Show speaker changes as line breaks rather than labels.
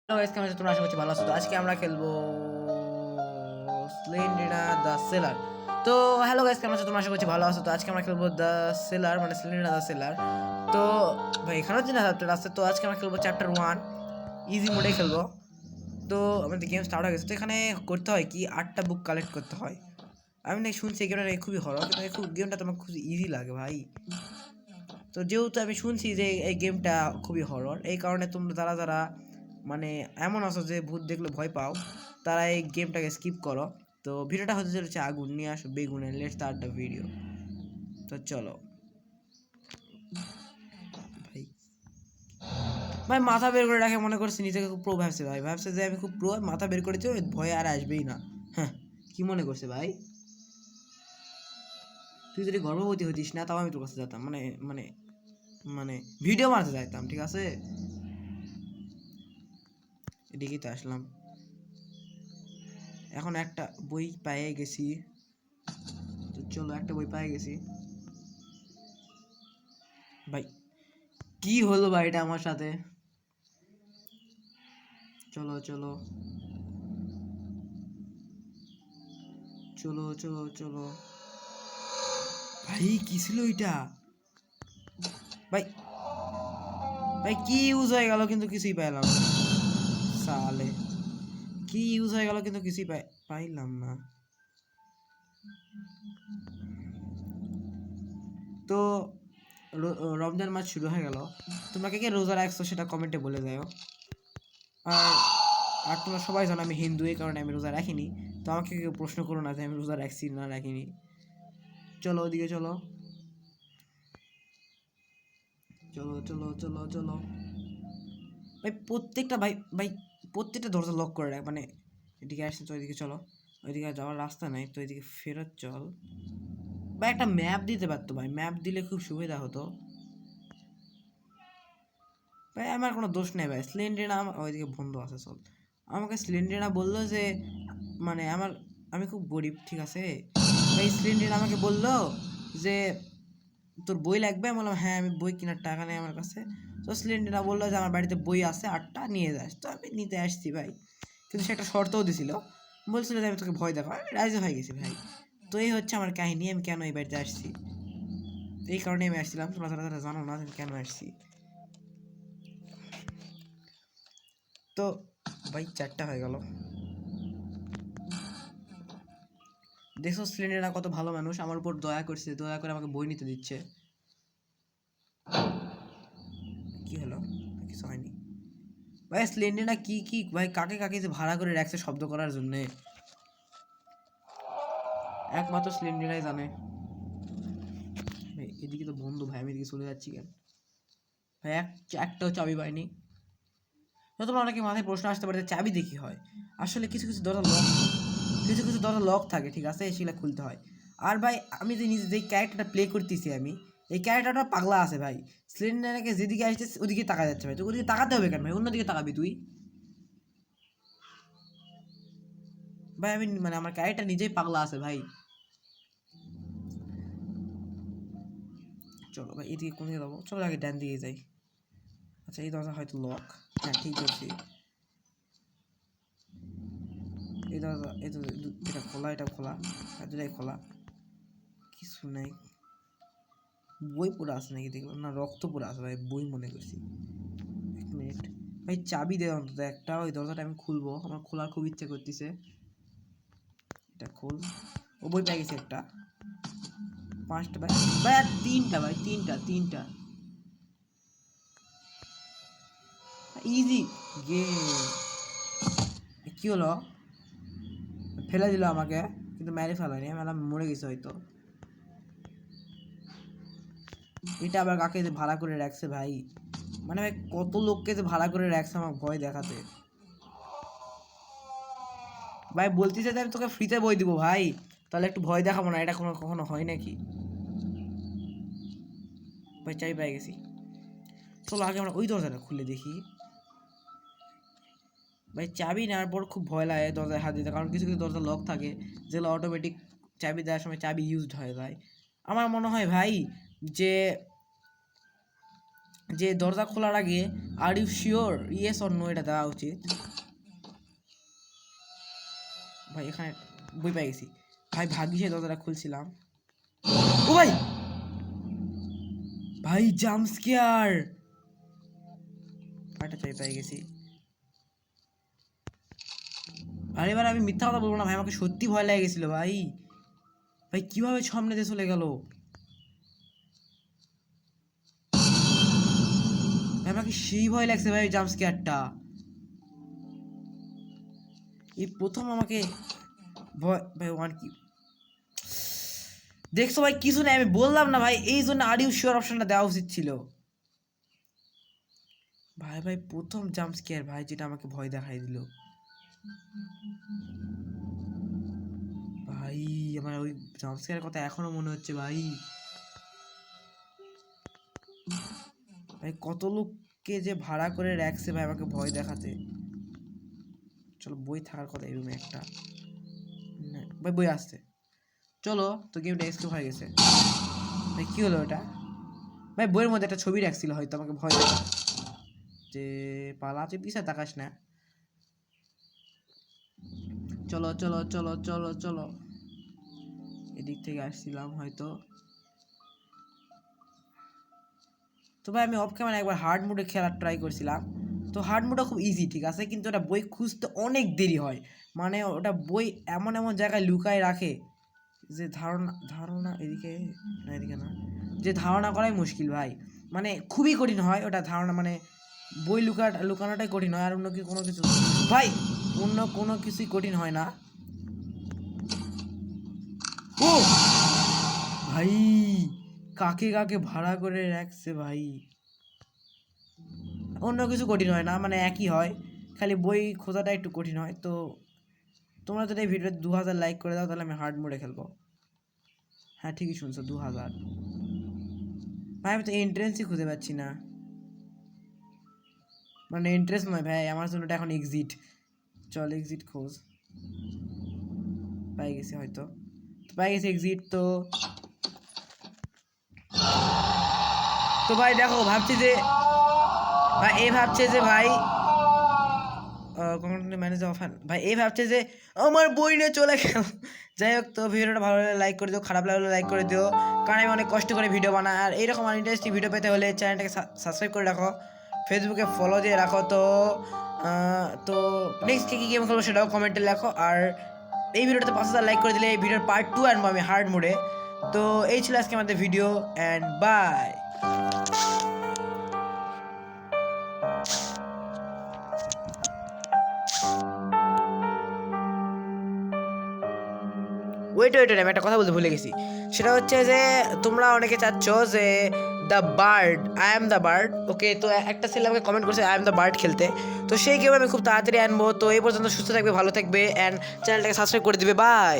Hello guys, কেমন আছো তোমরা? আশা করছি ভালো আছো। তো আজকে আমরা খেলবো স্লেন্ড্রিনা দ্য সেলার। তো হ্যালো গাইস, কেমন আছো তোমরা? আশা করছি ভালো আছো। তো আজকে আমরা খেলবো দ্য সেলার, মানে স্লেন্ড্রিনা দ্য সেলার। তো ভাই এখানেও যে না চ্যাপ্টার আছে, তো আজকে আমরা খেলবো চ্যাপ্টার 1, ইজি মোডে খেলবো। তো আমাদের গেম স্টার্ট হয়ে গেছে। তো এখানে করতে হয় কি, 8টা বুক কালেক্ট করতে হয়। আমি নাকি শুনছি এই গেমটা খুবই হরর, কিন্তু গেমটা তোমার খুব ইজি লাগে ভাই। তো যেহেতু আমি শুনছি যে এই গেমটা খুবই হরর, এই কারণে তোমরা যারা যারা মানে এমন আছো যে ভূত দেখলে ভয় পাও, তারা এই গেমটাকে স্কিপ করো। তো ভিডিওটা হতে চলেছে আগুন নিয়ে আসো বেগুনে। Let's start the video. তো চলো ভাই। ভাই মাথা বের করে রাখে, মনে করছে নিজেকে খুব প্রো ভাবছে ভাই, ভাবছে যে আমি খুব প্রো, মাথা বের করেছি, ভয় আর আসবেই না। হ্যাঁ, কি মনে করছে ভাই? তুই যদি গর্ভবতী হতিস না, তাও আমি তোর কাছে যেতাম, মানে মানে মানে ভিডিও বানাতে যাইতাম, ঠিক আছে? এদিকেই তো আসলাম। এখন একটা বই পেয়ে গেছি। তো চলো, একটা বই পেয়ে গেছি ভাই। কি হলো ভাই এটা আমার সাথে? চলো চলো চলো চলো চলো ভাই, কি ছিল এটা? ভাই ভাই কি ইউজ হয়ে গেল কিন্তু কিছুই পাইলাম না। সালে কি ইউজ হয়ে গেল কিন্তু কিছুই পাইলাম না। তো রমজান মাস শুরু হয়ে গেল। তোমরা কে কে রোজা রাখছো সেটা কমেন্টে বলে যাও। আর আর তোমরা সবাই জানো আমি হিন্দু, এই কারণে আমি রোজা রাখিনি। তো আমাকে কেউ প্রশ্ন করো না যে আমি রোজা রাখছি না রাখিনি। চলো ওদিকে চলো চলো চলো চলো চলো ভাই। প্রত্যেকটা ভাই ভাই প্রত্যেকটা দরজা লক করে রাখ, মানে এদিকে আসছে তো ওইদিকে চলো। ওইদিকে যাওয়ার রাস্তা নাই, তো এদিকে ফেরত চল। ভাই একটা ম্যাপ দিতে পারতো ভাই, ম্যাপ দিলে খুব সুবিধা হতো ভাই। আমার কোনো দোষ নেই ভাই, স্লেন্ড্রিনা ওইদিকে বন্ধু আছে চল। আমাকে স্লেন্ড্রিনা বললো যে মানে আমি খুব গরিব, ঠিক আছে ভাই। স্লেন্ড্রিনা আমাকে বললো যে তোর বই লাগবে। আমি বললাম হ্যাঁ, আমি বই কেনার টাকা নেই আমার কাছে। তো স্লেন্ড্রিনা বললো যে আমার বাড়িতে বই আছে 8টা, নিয়ে যাস। তো আমি নিতে আসছি ভাই, কিন্তু সে একটা শর্তও দিছিল, বলছিল যে আমি তোকে ভয় দেখাবো। আমি রাজি হয়ে গেছি ভাই। তো এই হচ্ছে আমার কাহিনী, আমি কেন এই বাড়িতে আসছি। এই কারণে আমি আসছিলাম, তোমরা তারা জানো না আমি কেন আসছি। তো ভাই 4টা হয়ে গেল। দেখো স্লেন্ডাররা কত ভালো মানুষ, আমার উপর দয়া করছে, দয়া করে আমাকে বই নিতে দিচ্ছে। কি হলো? কিছু হয়নি ভাই। স্লেন্ডাররা কি কি ভাই, কাকে কাকে যে ভাড়া করে রাখছে শব্দ করার জন্য, একমাত্র স্লেন্ডাররাই জানে ভাই। এদিকে তো বন্ধু ভাই, আমি এদিকে চলে যাচ্ছি কেন ভাই? একটাও চাবি পাইনি। তো তোমার অনেকে মাথায় প্রশ্ন আসতে পারে চাবি দেখি হয়। আসলে কিছু কিছু দরজা লক, কিছু কিছু দরজা লক থাকে, ঠিক আছে, সেগুলো খুলতে হয়। আর ভাই আমি যে নিজে যে ক্যারেক্টারটা প্লে করতেছি, আমি এই ক্যারেক্টারটা পাগলা আছে ভাই। স্লেন্ডারকে যেদিকে আসছে ওদিকে তাকা যাচ্ছে ভাই। তো ওদিকে তাকাতে হবে কেন ভাই? অন্যদিকে তাকাবি তুই ভাই। আমি মানে আমার ক্যারেক্টার নিজেই পাগলা আছে ভাই। চলো ভাই, এদিকে কোন দিকে যাবো? চলো আগে ডান দিকে যাই। আচ্ছা, এই দরজা হয়তো লক। হ্যাঁ ঠিক আছে, এই দরজা এটা খোলা, এটা খোলা, আর দুটাই খোলা। কিছু নাই। বই পড়ে আছে নাকি দেখলাম না, রক্ত পড়ে আছে ভাই, বই মনে করছি। 1 মিনিট ভাই, চাবি দে অন্তত একটা, ওই দরজাটা আমি খুলবো, আমার খোলার খুব ইচ্ছা করতেছে। এটা খোল। ও বই পেয়ে গেছে একটা। 5টা ভাই, ভাই আর 3টা ভাই, তিনটা ইজি গেম। কি হলো? ফেলে দিল আমাকে, কিন্তু মেরে ফেলানি, আমি মরে গেছে হয়তো। এটা আবার কাকে যে ভাড়া করে রাখছে ভাই, মানে ভাই কত লোককে যে ভাড়া করে রাখছে আমার ভয় দেখাতে ভাই। বলতেছে যে আমি তোকে ফ্রিতে বই দিব ভাই, তাহলে একটু ভয় দেখাবো না? এটা কখনো হয় নাকি ভাই? চাবি পেয়ে গেছি। চলো আগে আমরা ওই দরজাটা খুলে দেখি ভাই। চাবি নেওয়ার পর খুব ভয় লাগে দরজায় হাত দিতে, কারণ কিছু কিছু দরজা লক থাকে যেগুলো অটোমেটিক চাবি দেওয়ার সময় চাবি ইউজড হয়ে যায়। আমার মনে হয় ভাই যে যে দরজা খোলার আগে are you sure yes or no এটা দেওয়া উচিত। ভাই এখানে বই পেয়ে গেছি ভাই, ভাগ্যিসে দরজাটা খুলছিলাম। ও ভাই ভাই জাম্প স্কেয়ার, একটা চাই পেয়ে গেছি। আর এবার আমি মিথ্যা কথা বলবো না ভাই, আমাকে সত্যি ভয় লেগে গেছিল ভাই। ভাই কিভাবে সামনে দিয়ে চলে গেল ভাই, আমাকে সেই ভয় লাগছে ভাই জাম্প স্কেয়ারটা। এই প্রথম আমাকে ভয় ভাই ওয়ান কি দেখছো ভাই, কিছু নেই আমি বললাম না ভাই, এই জন্য আর ইউ শিওর অপশনটা দেওয়া উচিত ছিল ভাই। ভাই প্রথম জাম্প স্কেয়ার ভাই, যেটা আমাকে ভয় দেখাই দিল ভাই। আমার ওই জাম্প স্কেয়ারের কথা এখনো মনে হচ্ছে ভাই। ভাই কত লোককে যে ভাড়া করে রাখছে ভাই আমাকে ভয় দেখাতে। চলো বই থাকার কথা এই রুমে একটা, ভাই বই আসছে। চলো তো গেমটা এক্সকিউব হয়ে গেছে ভাই। কি হলো এটা ভাই? বইয়ের মধ্যে একটা ছবি রাখছিল হয়তো আমাকে ভয় দেখা, যে পালা তুই পিছনে তাকাস না। চলো চলো চলো চলো চলো, এদিক থেকে আসছিলাম হয়তো। তো ভাই আমি অফ ক্যামেরা একবার হার্ড মোডে খেলার ট্রাই করছিলাম, তো হার্ড মোডটা খুব ইজি ঠিক আছে, কিন্তু ওটা বই খুঁজতে অনেক দেরি হয়। মানে ওটা বই এমন এমন জায়গায় লুকায় রাখে যে ধারণা ধারণা এদিকে না, এদিকে না, যে ধারণা করাই মুশকিল ভাই। মানে খুবই কঠিন হয় ওটা ধারণা, মানে বই লুকানোটাই কঠিন হয়, আর অন্য কি কোনো কিছু ভাই, অন্য কোনো কিছুই কঠিন হয় না। ও ভাই কাকে কাকে ভাড়া করে রাখছে ভাই, অন্য কিছু কঠিন হয় না, মানে একই হয়, খালি বই খোঁজাটা একটু কঠিন হয়। তো তোমরা যদি এই ভিডিওতে 2000 লাইক করে দাও তাহলে আমি হার্ড মোডে খেলবো। হ্যাঁ ঠিকই শুনছো, 2000। ভাই আমি তো এন্ট্রেন্সই খুঁজে পাচ্ছি না, মানে ইন্টারেস্ট নয় ভাই আমার জন্য এখন এক্সিট। চল এক্সিট খোঁজ, পাই গেছি হয়তো, পাই গেছি এক্সিট। তো তো ভাই দেখো ভাবছি যে ভাই এ ভাবছে যে ভাই ম্যানেজার অফ ভাই এই ভাবছে যে আমার বই নিয়ে চলে গেল। যাই হোক, তো ভিডিওটা ভালো লাগলে লাইক করে দিও, খারাপ লাগলে লাইক করে দিও, কারণ আমি অনেক কষ্ট করে ভিডিও বানাই। আর এইরকম ইন্টারেস্টিং ভিডিও পেতে হলে চ্যানেলটাকে সাবস্ক্রাইব করে রাখো, ফেসবুকে ফলো দিয়ে রাখো। তো তো নেক্সট কী কী গেম খেলবো সেটাও কমেন্টে লেখো। আর এই ভিডিওটাতে 5000 লাইক করে দিলে এই ভিডিওর পার্ট 2 আনবো আমি হার্ড মোডে। তো এই ছিল আজকে আমাদের video, and bye. Wait wait আমি একটা কথা বলতে ভুলে গেছি, সেটা হচ্ছে যে তোমরা অনেকে চাচ্ছ যে the bird, I am the bird, okay. তো একটা ছেলে আমাকে কমেন্ট করছে আই অ্যাম দ্য বার্ড খেলতে, তো সেই গেম আমি খুব তাড়াতাড়ি আনবো। তো এই পর্যন্ত সুস্থ থাকবে, ভালো থাকবে, অ্যান্ড চ্যানেলটাকে সাবস্ক্রাইব করে দিবে। বাই।